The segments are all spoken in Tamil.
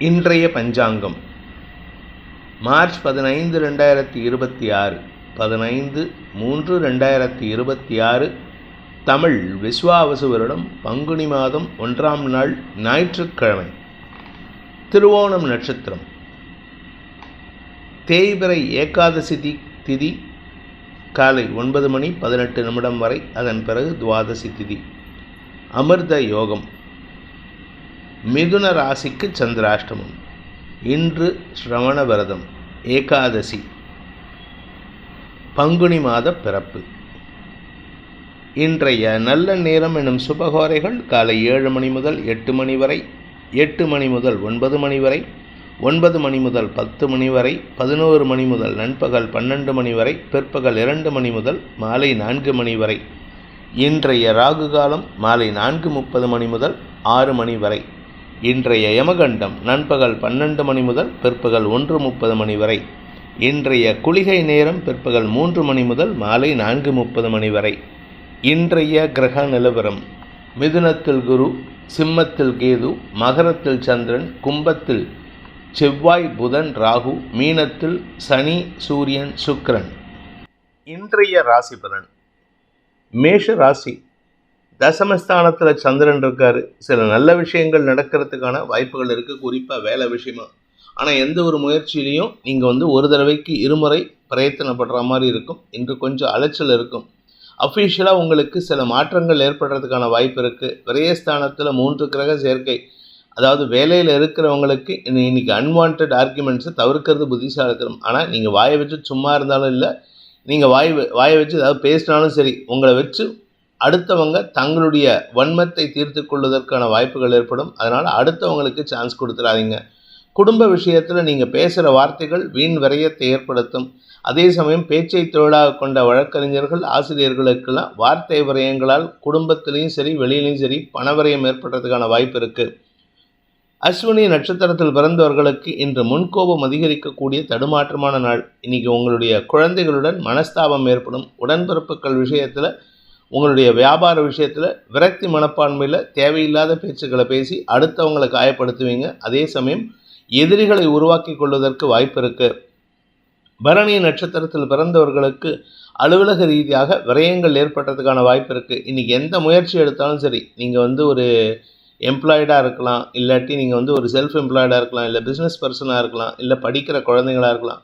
இன்றைய பஞ்சாங்கம் மார்ச் 15, 2026 15/3/2026 தமிழ் விஸ்வாவசு வருடம் பங்குனி மாதம் 1ஆம் நாள் ஞாயிற்றுக்கிழமை. திருவோணம் நட்சத்திரம். தேய்பிறை ஏகாதசி திதி காலை 9:18 வரை, அதன் பிறகு துவாதசி திதி. அமிர்த யோகம். மிதுன ராசிக்கு சந்திராஷ்டமம். இன்று ஸ்ரவண விரதம், ஏகாதசி, பங்குனி மாத பிறப்பு. இன்றைய நல்ல நேரம் எனும் சுபகோரைகள் காலை 7 மணி முதல் 8 மணி வரை, 8 மணி முதல் 9 மணி வரை, 9 மணி முதல் 10 மணி வரை, 11 மணி முதல் நண்பகல் 12 மணி வரை, பிற்பகல் 2 மணி முதல் மாலை 4 மணி வரை. இன்றைய ராகு காலம் மாலை 4:30 மணி முதல் 6 மணி வரை. இன்றைய யமகண்டம் நண்பகல் 12 மணி முதல் பிற்பகல் 1:30 மணி வரை. இன்றைய குளிகை நேரம் பிற்பகல் 3 மணி முதல் மாலை 4:30 மணி வரை. இன்றைய கிரக நிலவரம்: மிதுனத்தில் குரு, சிம்மத்தில் கேது, மகரத்தில் சந்திரன், கும்பத்தில் செவ்வாய், புதன், ராகு, மீனத்தில் சனி, சூரியன், சுக்கிரன். இன்றைய ராசி பலன். மேஷ ராசி. தசமஸ்தானத்தில் சந்திரன் இருக்கார். சில நல்ல விஷயங்கள் நடக்கிறதுக்கான வாய்ப்புகள் இருக்குது, குறிப்பாக வேலை விஷயமா. ஆனால் எந்த ஒரு முயற்சியிலையும் நீங்கள் ஒரு தடவைக்கு இருமுறை பிரயத்தனப்படுற மாதிரி இருக்கும். இன்று கொஞ்சம் அலைச்சல் இருக்கும். அஃபீஷியலாக உங்களுக்கு சில மாற்றங்கள் ஏற்படுறதுக்கான வாய்ப்பு இருக்குது. விரயஸ்தானத்தில் 3 கிரக சேர்க்கை, அதாவது வேலையில் இருக்கிறவங்களுக்கு இன்னைக்கு அன்வான்ட் ஆர்குமெண்ட்ஸை தவிர்க்கிறது புத்திசாலித்தனம். ஆனால் நீங்கள் வாயை வச்சு சும்மா இருந்தாலும் இல்லை, நீங்கள் வாயை வச்சு ஏதாவது பேசினாலும் சரி, உங்களை வச்சு அடுத்தவங்க தங்களுடைய வன்மத்தை தீர்த்து கொள்வதற்கான வாய்ப்புகள் ஏற்படும். அதனால் அடுத்தவங்களுக்கு சான்ஸ் கொடுத்துடாதீங்க. குடும்ப விஷயத்தில் நீங்கள் பேசுகிற வார்த்தைகள் வீண் விரயத்தை ஏற்படுத்தும். அதே சமயம் பேச்சை தொழிலாக கொண்ட வழக்கறிஞர்கள், ஆசிரியர்களுக்கெல்லாம் வார்த்தை விரயங்களால் குடும்பத்திலையும் சரி வெளியிலையும் சரி பண விரயம் ஏற்படுறதுக்கான வாய்ப்பு இருக்குது. அஸ்வினி நட்சத்திரத்தில் பிறந்தவர்களுக்கு இன்று முன்கோபம் அதிகரிக்கக்கூடிய தடுமாற்றமான நாள். இன்றைக்கி உங்களுடைய குழந்தைகளுடன் மனஸ்தாபம் ஏற்படும். உடன்பிறப்புகள் விஷயத்தில், உங்களுடைய வியாபார விஷயத்தில் விரக்தி மனப்பான்மையில் தேவையில்லாத பேச்சுக்களை பேசி அடுத்தவங்களை காயப்படுத்துவீங்க. அதே சமயம் எதிரிகளை உருவாக்கி கொள்வதற்கு வாய்ப்பு இருக்குது. பரணி நட்சத்திரத்தில் பிறந்தவர்களுக்கு அலுவலக ரீதியாக விரயங்கள் ஏற்படுறதுக்கான வாய்ப்பு இருக்குது. இன்றைக்கி எந்த முயற்சி எடுத்தாலும் சரி, நீங்கள் ஒரு எம்ப்ளாய்டாக இருக்கலாம், இல்லாட்டி நீங்கள் ஒரு செல்ஃப் எம்ப்ளாய்டாக இருக்கலாம், இல்லை பிஸ்னஸ் பர்சனாக இருக்கலாம், இல்லை படிக்கிற குழந்தைங்களாக இருக்கலாம்.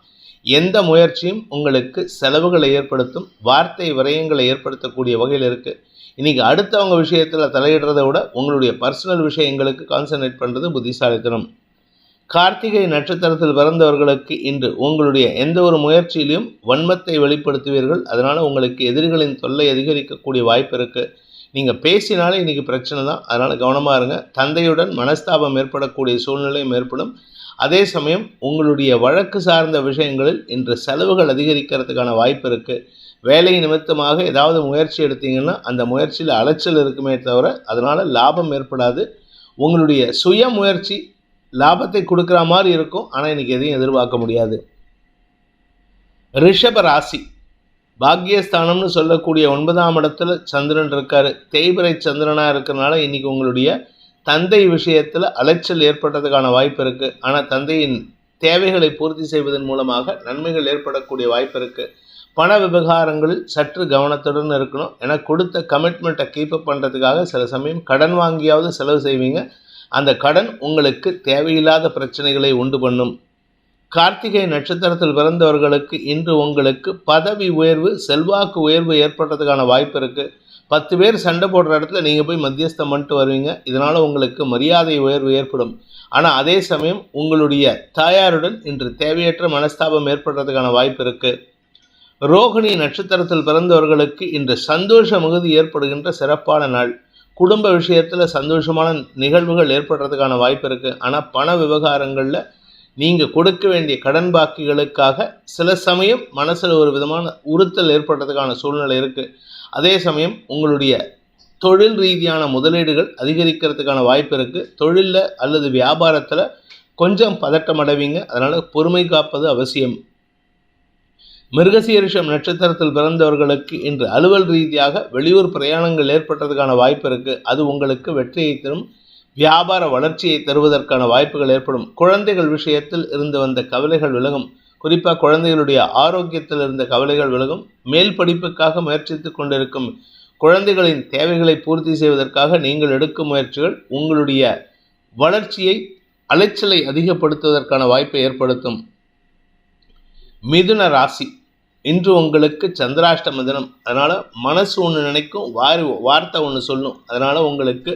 எந்த முயற்சியும் உங்களுக்கு செலவுகளை ஏற்படுத்தும், வார்த்தை விரயங்களை ஏற்படுத்தக்கூடிய வகையில் இருக்குது. இன்றைக்கி அடுத்தவங்க விஷயத்தில் தலையிடுறதை விட உங்களுடைய பர்சனல் விஷயங்களுக்கு கான்சன்ட்ரேட் பண்ணுறது புத்திசாலித்தனம். கார்த்திகை நட்சத்திரத்தில் பிறந்தவர்களுக்கு இன்று உங்களுடைய எந்த ஒரு முயற்சியிலையும் வன்மத்தை வெளிப்படுத்துவீர்கள். அதனால் உங்களுக்கு எதிரிகளின் தொல்லை அதிகரிக்கக்கூடிய வாய்ப்பு இருக்குது. நீங்கள் பேசினாலே இன்றைக்கி பிரச்சனை தான், அதனால் கவனமாக இருங்க. தந்தையுடன் மனஸ்தாபம் ஏற்படக்கூடிய சூழ்நிலையும் ஏற்படும். அதே சமயம் உங்களுடைய வழக்கு சார்ந்த விஷயங்களில் இன்று செலவுகள் அதிகரிக்கிறதுக்கான வாய்ப்பு இருக்குது. வேலை நிமித்தமாக ஏதாவது முயற்சி எடுத்தீங்கன்னா அந்த முயற்சியில் அலைச்சல் இருக்குமே தவிர அதனால் லாபம் ஏற்படாது. உங்களுடைய சுய முயற்சி லாபத்தை கொடுக்குற மாதிரி இருக்கும், ஆனால் இன்றைக்கி எதையும் எதிர்பார்க்க முடியாது. ரிஷப ராசி. பாக்யஸ்தானம்னு சொல்லக்கூடிய 9ஆம் இடத்துல சந்திரன் இருக்கார். தேய்பிறை சந்திரனாக இருக்கிறனால இன்றைக்கி உங்களுடைய தந்தை விஷயத்தில் அலைச்சல் ஏற்படுறதுக்கான வாய்ப்பு இருக்குது. ஆனால் தந்தையின் தேவைகளை பூர்த்தி செய்வதன் மூலமாக நன்மைகள் ஏற்படக்கூடிய வாய்ப்பு இருக்குது. பண விவகாரங்களில் சற்று கவனத்துடன் இருக்கணும். ஏன்னா கொடுத்த கமிட்மெண்ட்டை கீப்பப் பண்ணுறதுக்காக சில சமயம் கடன் வாங்கியாவது செலவு செய்வீங்க. அந்த கடன் உங்களுக்கு தேவையில்லாத பிரச்சனைகளை உண்டு பண்ணும். கார்த்திகை நட்சத்திரத்தில் பிறந்தவர்களுக்கு இன்று உங்களுக்கு பதவி உயர்வு, செல்வாக்கு உயர்வு ஏற்படுறதுக்கான வாய்ப்பு இருக்குது. 10 பேர் சண்டை போடுற இடத்துல நீங்கள் போய் மத்தியஸ்தம் பண்ணிட்டு வருவீங்க. இதனால் உங்களுக்கு மரியாதை உயர்வு ஏற்படும். ஆனால் அதே சமயம் உங்களுடைய தாயாருடன் இன்று தேவையற்ற மனஸ்தாபம் ஏற்படுறதுக்கான வாய்ப்பு இருக்குது. ரோகிணி நட்சத்திரத்தில் பிறந்தவர்களுக்கு இன்று சந்தோஷ மிகுதி ஏற்படுகின்ற சிறப்பான நாள். குடும்ப விஷயத்தில் சந்தோஷமான நிகழ்வுகள் ஏற்படுறதுக்கான வாய்ப்பு இருக்குது. ஆனால் பண விவகாரங்களில் நீங்கள் கொடுக்க வேண்டிய கடன் பாக்கிகளுக்காக சில சமயம் மனசில் ஒரு விதமான உறுத்தல் ஏற்படுறதுக்கான சூழ்நிலை இருக்குது. அதே சமயம் உங்களுடைய தொழில் ரீதியான முதலீடுகள் அதிகரிக்கிறதுக்கான வாய்ப்பு இருக்குது. தொழிலில் அல்லது வியாபாரத்தில் கொஞ்சம் பதட்டம் அடைவீங்க. அதனால் பொறுமை காப்பது அவசியம். மிருகசீரிஷம் நட்சத்திரத்தில் பிறந்தவர்களுக்கு இன்று அலுவல் ரீதியாக வெளியூர் பிரயாணங்கள் ஏற்பட்டதுக்கான வாய்ப்பு இருக்குது. அது உங்களுக்கு வெற்றியை தரும். வியாபார வளர்ச்சியை தருவதற்கான வாய்ப்புகள் ஏற்படும். குழந்தைகள் விஷயத்தில் இருந்து வந்த கவலைகள் விலகும். குறிப்பாக குழந்தைகளுடைய ஆரோக்கியத்தில் இருந்த கவலைகள் விலகும். மேல் படிப்புக்காக முயற்சித்து கொண்டிருக்கும் குழந்தைகளின் தேவைகளை பூர்த்தி செய்வதற்காக நீங்கள் எடுக்கும் முயற்சிகள் உங்களுடைய வளர்ச்சியை அலைச்சலை அதிகப்படுத்துவதற்கான வாய்ப்பை ஏற்படுத்தும். மிதுன ராசி, இன்று உங்களுக்கு சந்திராஷ்டம தினம். அதனால் மனசு ஒன்று நினைக்கும், வார்த்தை ஒன்று சொல்லும். அதனால் உங்களுக்கு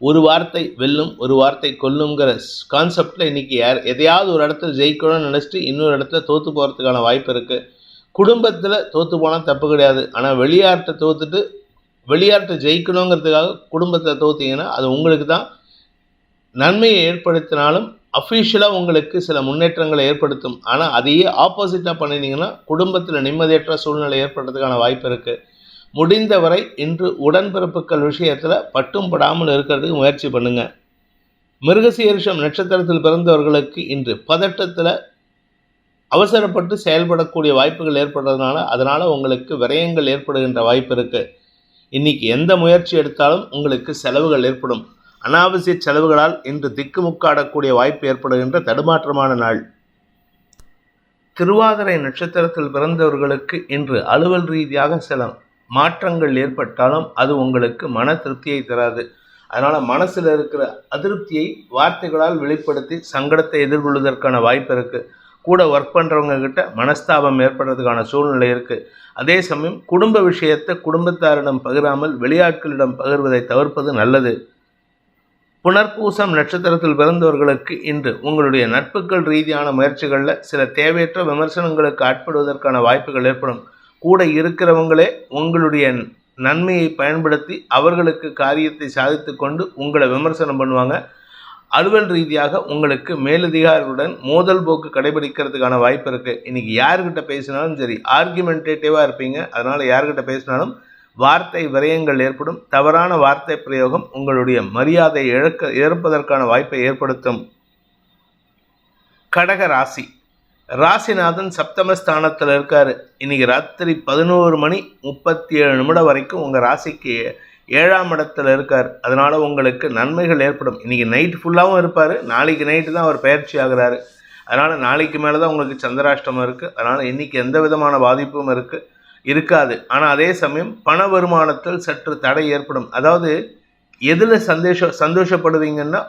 ஒரு வார்த்தை வெல்லும், ஒரு வார்த்தை கொல்லுங்கிற கான்செப்டில் இன்றைக்கி எதையாவது ஒரு இடத்துல ஜெயிக்கணும்னு நினச்சிட்டு இன்னொரு இடத்துல தோற்று போகிறதுக்கான வாய்ப்பு இருக்குது. குடும்பத்தில் தோற்று போனால் தப்பு கிடையாது. ஆனால் வெளியார்ட்ட ஜெயிக்கணுங்கிறதுக்காக குடும்பத்தில் தோற்றிங்கன்னா அது உங்களுக்கு தான் நன்மையை ஏற்படுத்தினாலும் அஃபிஷியலாக உங்களுக்கு சில முன்னேற்றங்களை ஏற்படுத்தும். ஆனால் அதையே ஆப்போசிட்டாக பண்ணினீங்கன்னா குடும்பத்தில் நிம்மதியற்ற சூழ்நிலை ஏற்படுறதுக்கான வாய்ப்பு இருக்குது. முடிந்தவரை இன்று உடன்பிறப்புகள் விஷயத்தில் பட்டும் படாமல் இருக்கிறதுக்கு முயற்சி பண்ணுங்கள். மிருகசீரிஷம் நட்சத்திரத்தில் பிறந்தவர்களுக்கு இன்று பதட்டத்தில் அவசரப்பட்டு செயல்படக்கூடிய வாய்ப்புகள் ஏற்படுறதுனால அதனால் உங்களுக்கு விரயங்கள் ஏற்படுகின்ற வாய்ப்பு இருக்குது. இன்றைக்கி எந்த முயற்சி எடுத்தாலும் உங்களுக்கு செலவுகள் ஏற்படும். அனாவசிய செலவுகளால் இன்று திக்குமுக்காடக்கூடிய வாய்ப்பு ஏற்படுகின்ற தடுமாற்றமான நாள். திருவாதிரை நட்சத்திரத்தில் பிறந்தவர்களுக்கு இன்று அலுவல் ரீதியாக சில மாற்றங்கள் ஏற்பட்டாலும் அது உங்களுக்கு மன திருப்தியை தராது. அதனால் மனசில் இருக்கிற அதிருப்தியை வார்த்தைகளால் வெளிப்படுத்தி சங்கடத்தை எதிர்கொள்வதற்கான வாய்ப்பு இருக்குது. கூட ஒர்க் பண்ணுறவங்க கிட்ட மனஸ்தாபம் ஏற்படுறதுக்கான சூழ்நிலை இருக்குது. அதே சமயம் குடும்ப விஷயத்தை குடும்பத்தாரிடம் பகிராமல் வெளியாட்களிடம் பகிர்வதை தவிர்ப்பது நல்லது. புனர்பூசம் நட்சத்திரத்தில் பிறந்தவர்களுக்கு இன்று உங்களுடைய நட்புகள் ரீதியான முயற்சிகளில் சில தேவையற்ற விமர்சனங்களுக்கு ஆட்படுவதற்கான வாய்ப்புகள் ஏற்படும். கூட இருக்கிறவங்களே உங்களுடைய நன்மையை பயன்படுத்தி அவர்களுக்கு காரியத்தை சாதித்து கொண்டு உங்களை விமர்சனம் பண்ணுவாங்க. அலுவல் ரீதியாக உங்களுக்கு மேலதிகாரிகளுடன் மோதல் போக்கு கடைபிடிக்கிறதுக்கான வாய்ப்பு இருக்குது. இன்றைக்கி யார்கிட்ட பேசினாலும் சரி ஆர்குமெண்டேட்டிவாக இருப்பீங்க. அதனால் யார்கிட்ட பேசினாலும் வார்த்தை விரயங்கள் ஏற்படும். தவறான வார்த்தை பிரயோகம் உங்களுடைய மரியாதை இழப்பதற்கான வாய்ப்பை ஏற்படுத்தும். கடக ராசி, ராசிநாதன் சப்தமஸ்தானத்தில் இருக்கார். இன்றைக்கி ராத்திரி 11:37 வரைக்கும் உங்கள் ராசிக்கு 7ஆம் இடத்துல இருக்கார். அதனால் உங்களுக்கு நன்மைகள் ஏற்படும். இன்றைக்கி நைட் ஃபுல்லாகவும் இருப்பார். நாளைக்கு நைட்டு தான் அவர் பயிற்சி ஆகிறாரு. அதனால் நாளைக்கு மேலே தான் உங்களுக்கு சந்திராஷ்டமம் இருக்குது. அதனால் இன்றைக்கி எந்த விதமான பாதிப்பும் இருக்காது. ஆனால் அதே சமயம் பண வருமானத்தில் சற்று தடை ஏற்படும். அதாவது எதில் சந்தோஷப்படுவீங்கன்னா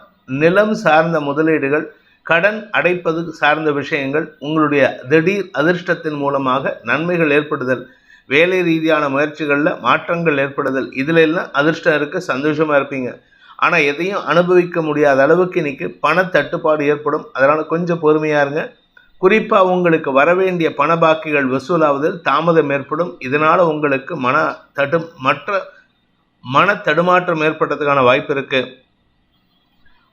நிலம் சார்ந்த முதலீடுகள், கடன் அடைப்பது சார்ந்த விஷயங்கள், உங்களுடைய திடீர் அதிர்ஷ்டத்தின் மூலமாக நன்மைகள் ஏற்படுதல், வேலை ரீதியான முயற்சிகளில் மாற்றங்கள் ஏற்படுதல், இதில் எல்லாம் அதிர்ஷ்டம் இருக்குது, சந்தோஷமாக இருப்பீங்க. ஆனால் எதையும் அனுபவிக்க முடியாத அளவுக்கு இன்றைக்கி பண தட்டுப்பாடு ஏற்படும். அதனால் கொஞ்சம் பொறுமையாக இருங்க. குறிப்பாக உங்களுக்கு வரவேண்டிய பண பாக்கிகள் வசூலாவதில் தாமதம் ஏற்படும். இதனால் உங்களுக்கு மன தடுமாற்றம் ஏற்பட்டதுக்கான வாய்ப்பு இருக்குது.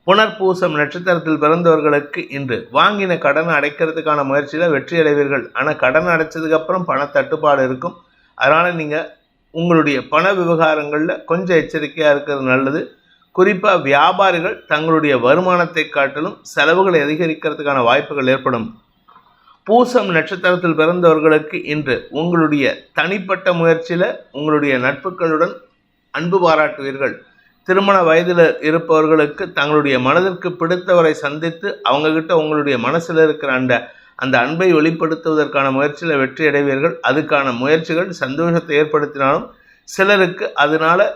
புனர்பூசம் நட்சத்திரத்தில் பிறந்தவர்களுக்கு இன்று வாங்கின கடனை அடைக்கிறதுக்கான முயற்சியில் வெற்றி அடைவீர்கள். ஆனால் கடன் அடைச்சதுக்கப்புறம் பண தட்டுப்பாடு இருக்கும். அதனால் நீங்கள் உங்களுடைய பண விவகாரங்களில் கொஞ்சம் எச்சரிக்கையாக இருக்கிறது நல்லது. குறிப்பாக வியாபாரிகள் தங்களுடைய வருமானத்தை காட்டிலும் செலவுகளை அதிகரிக்கிறதுக்கான வாய்ப்புகள் ஏற்படும். பூசம் நட்சத்திரத்தில் பிறந்தவர்களுக்கு இன்று உங்களுடைய தனிப்பட்ட முயற்சியில் உங்களுடைய நட்புகளுடன் அன்பு பாராட்டுவீர்கள். திருமண வயதில் இருப்பவர்களுக்கு தங்களுடைய மனதிற்கு பிடித்தவரை சந்தித்து அவங்கக்கிட்ட உங்களுடைய மனசில் இருக்கிற அந்த அன்பை வெளிப்படுத்துவதற்கான முயற்சியில் வெற்றி அடைவீர்கள். அதுக்கான முயற்சிகள் சந்தோஷத்தை ஏற்படுத்தினாலும் சிலருக்கு அதனால்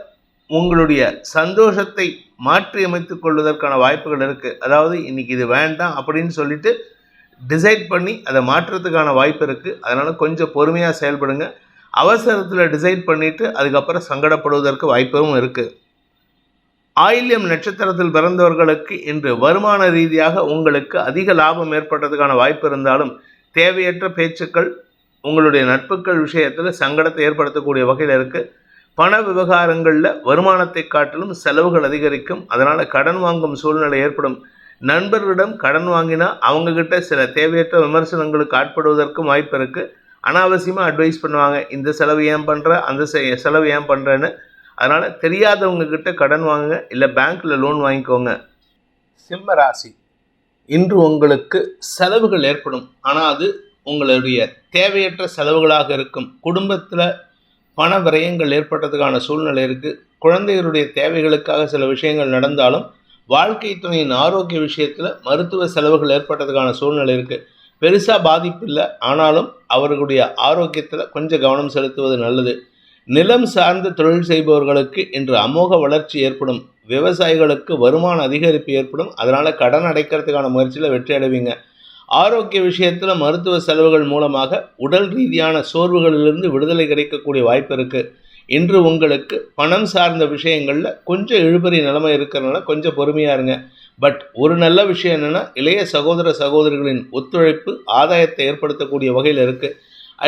உங்களுடைய சந்தோஷத்தை மாற்றி அமைத்து கொள்வதற்கான வாய்ப்புகள் இருக்குது. அதாவது இன்றைக்கி இது வேண்டாம் அப்படின்னு சொல்லிட்டு டிசைட் பண்ணி அதை மாற்றுறதுக்கான வாய்ப்பு இருக்குது. அதனால் கொஞ்சம் பொறுமையாக செயல்படுங்க. அவசரத்தில் டிசைட் பண்ணிவிட்டு அதுக்கப்புறம் சங்கடப்படுவதற்கு வாய்ப்பும் இருக்குது. ஆயில்யம் நட்சத்திரத்தில் பிறந்தவர்களுக்கு இன்று வருமான ரீதியாக உங்களுக்கு அதிக லாபம் ஏற்படுறதுக்கான வாய்ப்பு இருந்தாலும் தேவையற்ற பேச்சுக்கள் உங்களுடைய நட்புகள் விஷயத்தில் சங்கடத்தை ஏற்படுத்தக்கூடிய வகையில் இருக்குது. பண விவகாரங்களில் வருமானத்தை காட்டிலும் செலவுகள் அதிகரிக்கும். அதனால் கடன் வாங்கும் சூழ்நிலை ஏற்படும். நண்பர்களிடம் கடன் வாங்கினா அவங்கக்கிட்ட சில தேவையற்ற விமர்சனங்களுக்கு ஆட்படுவதற்கும் வாய்ப்பு இருக்குது. அனாவசியமாக அட்வைஸ் பண்ணுவாங்க, இந்த செலவு ஏன் பண்ணுற, அந்த செலவு ஏன் பண்ணுறேன்னு. அதனால் தெரியாதவங்கக்கிட்ட கடன் வாங்குங்க, இல்லை பேங்க்கில் லோன் வாங்கிக்கோங்க. சிம்ம ராசி, இன்று உங்களுக்கு செலவுகள் ஏற்படும். ஆனால் அது உங்களுடைய தேவையற்ற செலவுகளாக இருக்கும். குடும்பத்தில் பண விரயங்கள் ஏற்பட்டதுக்கான சூழ்நிலை இருக்குது. குழந்தைகளுடைய தேவைகளுக்காக சில விஷயங்கள் நடந்தாலும் வாழ்க்கை துணையின் ஆரோக்கிய விஷயத்தில் மருத்துவ செலவுகள் ஏற்பட்டதுக்கான சூழ்நிலை இருக்குது. பெருசாக பாதிப்பு இல்லை, ஆனாலும் அவர்களுடைய ஆரோக்கியத்தில் கொஞ்சம் கவனம் செலுத்துவது நல்லது. நிலம் சார்ந்த தொழில் செய்பவர்களுக்கு இன்று அமோக வளர்ச்சி ஏற்படும். விவசாயிகளுக்கு வருமான அதிகரிப்பு ஏற்படும். அதனால் கடன் அடைக்கிறதுக்கான முயற்சியில் வெற்றி அடைவீங்க. ஆரோக்கிய விஷயத்தில் மருத்துவ செலவுகள் மூலமாக உடல் ரீதியான சோர்வுகளிலிருந்து விடுதலை கிடைக்கக்கூடிய வாய்ப்பு இருக்குது. இன்று உங்களுக்கு பணம் சார்ந்த விஷயங்களில் கொஞ்சம் இழுபறி நிலைமை இருக்கிறதுனால கொஞ்சம் பொறுமையாக இருங்க. பட் ஒரு நல்ல விஷயம் என்னென்னா, இளைய சகோதர சகோதரிகளின் ஒத்துழைப்பு ஆதாயத்தை ஏற்படுத்தக்கூடிய வகையில் இருக்குது.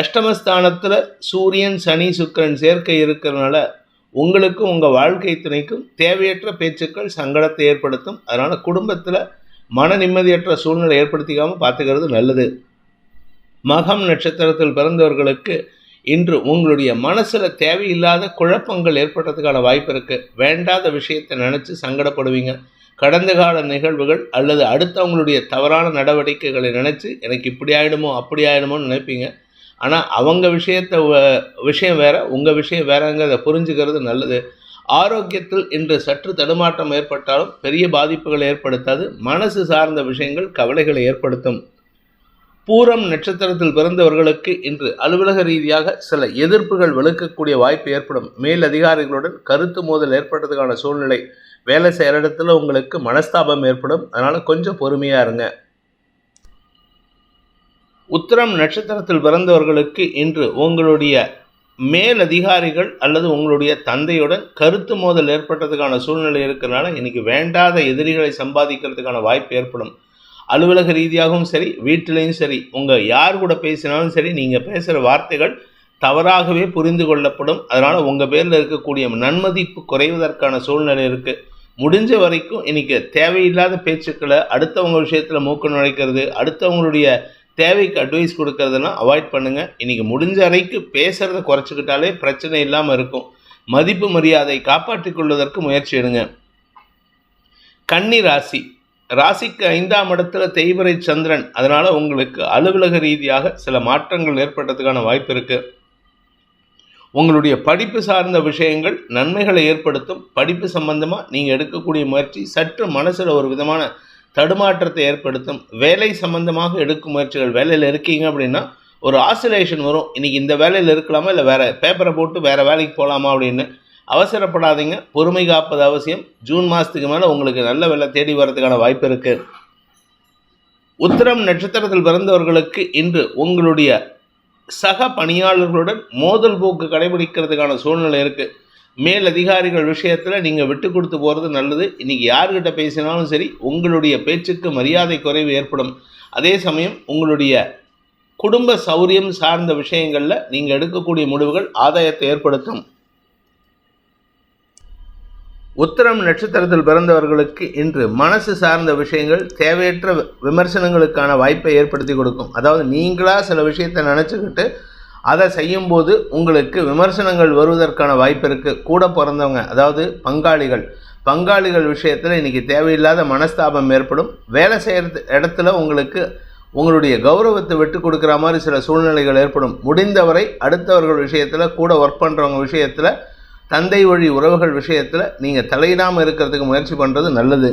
அஷ்டமஸ்தானத்தில் சூரியன் சனி சுக்கிரன் சேர்க்கை இருக்கிறதுனால உங்களுக்கும் உங்கள் வாழ்க்கை துணைக்கும் தேவையற்ற பேச்சுக்கள் சங்கடத்தை ஏற்படுத்தும். அதனால் குடும்பத்தில் மன நிம்மதியற்ற சூழ்நிலை ஏற்படுத்திக்காமல் பார்த்துக்கிறது நல்லது. மகம் நட்சத்திரத்தில் பிறந்தவர்களுக்கு இன்று உங்களுடைய மனசில் தேவையில்லாத குழப்பங்கள் ஏற்படுறதுக்கான வாய்ப்பு இருக்குது. வேண்டாத விஷயத்தை நினச்சி சங்கடப்படுவீங்க. கடந்த கால நிகழ்வுகள் அல்லது அடுத்தவங்களுடைய தவறான நடவடிக்கைகளை நினச்சி எனக்கு இப்படி ஆகிடுமோ அப்படி ஆகிடுமோன்னு நினைப்பீங்க. ஆனால் அவங்க விஷயம் வேறு, உங்கள் விஷயம் வேறங்கிறத புரிஞ்சுக்கிறது நல்லது. ஆரோக்கியத்தில் இன்று சற்று தடுமாற்றம் ஏற்பட்டாலும் பெரிய பாதிப்புகளை ஏற்படுத்தாது. மனசு சார்ந்த விஷயங்கள் கவலைகளை ஏற்படுத்தும். பூரம் நட்சத்திரத்தில் பிறந்தவர்களுக்கு இன்று அலுவலக ரீதியாக சில எதிர்ப்புகள் வலுக்கக்கூடிய வாய்ப்பு ஏற்படும். மேல் அதிகாரிகளுடன் கருத்து மோதல் ஏற்பட்டதுக்கான சூழ்நிலை. வேலை செய்கிற இடத்துல உங்களுக்கு மனஸ்தாபம் ஏற்படும். அதனால் கொஞ்சம் பொறுமையாக இருங்க. உத்திரம் நட்சத்திரத்தில் பிறந்தவர்களுக்கு இன்று உங்களுடைய மேல் அதிகாரிகள் அல்லது உங்களுடைய தந்தையுடன் கருத்து மோதல் ஏற்பட்டதுக்கான சூழ்நிலை இருக்கிறதுனால இன்றைக்கி வேண்டாத எதிரிகளை சம்பாதிக்கிறதுக்கான வாய்ப்பு ஏற்படும். அலுவலக ரீதியாகவும் சரி, வீட்டிலையும் சரி, உங்கள் யார் கூட பேசினாலும் சரி, நீங்கள் பேசுகிற வார்த்தைகள் தவறாகவே புரிந்து கொள்ளப்படும். அதனால் உங்கள் பேரில் இருக்கக்கூடிய நன்மதிப்பு குறைவதற்கான சூழ்நிலை இருக்குது. முடிஞ்ச வரைக்கும் இன்றைக்கி தேவையில்லாத பேச்சுக்களை, அடுத்தவங்க விஷயத்தில் மூக்கு நுழைக்கிறது, அடுத்தவங்களுடைய தேவைக்கு அட்வைஸ் கொடுக்கறதெல்லாம் அவாய்ட் பண்ணுங்கள். இன்றைக்கி முடிஞ்ச வரைக்கும் பேசுகிறத குறைச்சிக்கிட்டாலே பிரச்சனை இல்லாமல் இருக்கும். மதிப்பு மரியாதை காப்பாற்றிக் கொள்வதற்கு முயற்சி எடுங்க. கன்னி ராசிக்கு 5ஆம் இடத்துல தேய்பிறை சந்திரன். அதனால் உங்களுக்கு அலுவலக ரீதியாக சில மாற்றங்கள் ஏற்படுறதுக்கான வாய்ப்பு இருக்குது. உங்களுடைய படிப்பு சார்ந்த விஷயங்கள் நன்மைகளை ஏற்படுத்தும். படிப்பு சம்பந்தமாக நீங்கள் எடுக்கக்கூடிய முயற்சி சற்று மனசில் ஒரு விதமான தடுமாற்றத்தை ஏற்படுத்தும். வேலை சம்பந்தமாக எடுக்கும் முயற்சிகள், வேலையில் இருக்கீங்க அப்படின்னா ஒரு ஆசிலேஷன் வரும். இன்றைக்கி இந்த வேலையில் இருக்கலாமா இல்லை வேறு பேப்பரை போட்டு வேறு வேலைக்கு போகலாமா அப்படின்னு. அவசரப்படாதீங்க, பொறுமை காப்பது அவசியம். ஜூன் மாதத்துக்கு மேலே உங்களுக்கு நல்ல வேலை தேடி வர்றதுக்கான வாய்ப்பு இருக்குது. உத்திரம் நட்சத்திரத்தில் பிறந்தவர்களுக்கு இன்று உங்களுடைய சக பணியாளர்களுடன் மோதல் போக்கு கடைபிடிக்கிறதுக்கான சூழ்நிலை இருக்குது. மேல் அதிகாரிகள் விஷயத்தில் நீங்கள் விட்டு கொடுத்து போகிறது நல்லது. இன்றைக்கி யார்கிட்ட பேசினாலும் சரி, உங்களுடைய பேச்சுக்கு மரியாதை குறைவு ஏற்படும். அதே சமயம் உங்களுடைய குடும்ப சௌரியம் சார்ந்த விஷயங்களில் நீங்கள் எடுக்கக்கூடிய முடிவுகள் ஆதாயத்தை ஏற்படுத்தும். உத்திரம் நட்சத்திரத்தில் பிறந்தவர்களுக்கு இன்று மனசு சார்ந்த விஷயங்கள் தேவையற்ற விமர்சனங்களுக்கான வாய்ப்பை ஏற்படுத்தி கொடுக்கும். அதாவது நீங்களாக சில விஷயத்தை நினச்சிக்கிட்டு அதை செய்யும்போது உங்களுக்கு விமர்சனங்கள் வருவதற்கான வாய்ப்பு இருக்குது. கூட பிறந்தவங்க, அதாவது பங்காளிகள் விஷயத்தில் இன்றைக்கி தேவையில்லாத மனஸ்தாபம் ஏற்படும். வேலை செய்கிற இடத்துல உங்களுக்கு உங்களுடைய கௌரவத்தை விட்டு கொடுக்குற மாதிரி சில சூழ்நிலைகள் ஏற்படும். முடிந்தவரை அடுத்தவர்கள் விஷயத்தில், கூட ஒர்க் பண்ணுறவங்க விஷயத்தில், தந்தை வழி உறவுகள் விஷயத்தில் நீங்கள் தலையிடாமல் இருக்கிறதுக்கு முயற்சி பண்ணுறது நல்லது.